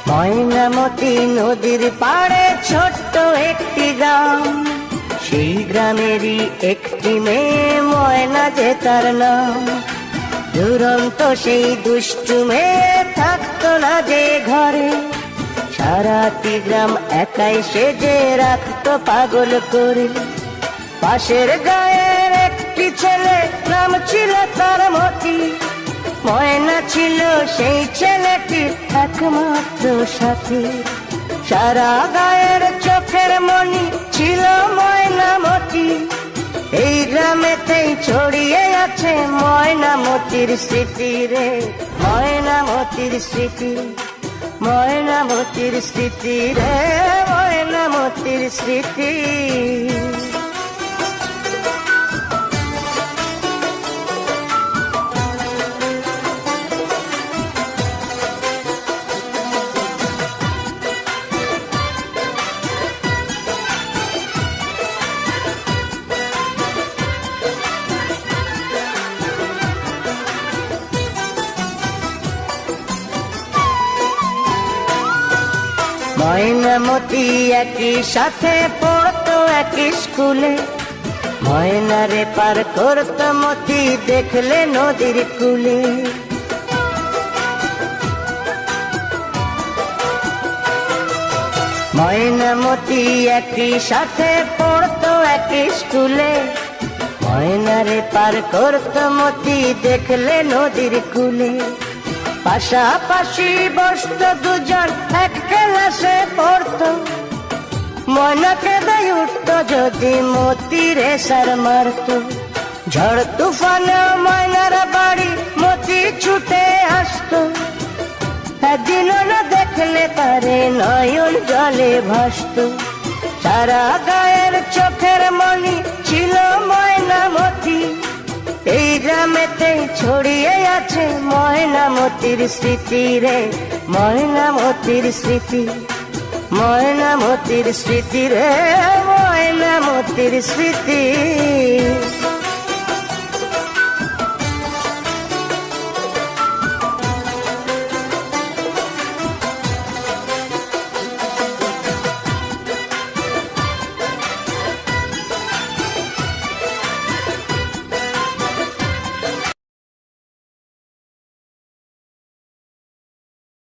ময়নামতি নদীর পাড়ে ছোট্ট একটি গ্রাম, সেই গ্রামেরই একটি মেয়ে ময়না যে তার নাম। দুরন্ত সেই দুষ্টু মেয়ে থাকতো না যে ঘরে, সারাটি গ্রাম একাই সেজে রাখতো পাগল করে। পাশের গায়ের একটি ছেলে, নাম ছিল তার মতি। ময়না ছিল সেই ছেলেটির একমাত্র সাথী, সারা গায়ের চোখের মনি ছিল ময়নামতি। এই গ্রামেতেই ছড়িয়ে আছে ময়নামতির স্মৃতি রে, ময়নামতির স্মৃতি, ময়নামতির স্মৃতি রে, ময়নামতির স্মৃতি। ময়নামতি একই সাথে পড়তো একই স্কুলে, ময়নারে পার করতো মতি দেখলে নদীর কূলে। ময়নামতি একই সাথে পড়তো একই স্কুলে, ময়নারে পার করতো মতি দেখলে নদীর কূলে। পাশাপাশি বসতো দুজন এক ক্লাসে পড়তো, ময়নাকে দেয় উঠতো যদি মতিরে সার মারতো। ঝড় তুফানে ময়নার বাড়ি মতি ছুটে আসতো, একদিনও না দেখলে তারে নয়ন জলে ভাসতো। সারা গায়ের চোখের মনি ছিল ময়নামতি, এই গ্রামেতে ছড়িয়ে আছে ময়নামতির স্মৃতি রে, ময়নামতির স্মৃতি, ময়নামতির স্মৃতি রে, ময়নামতির স্মৃতি।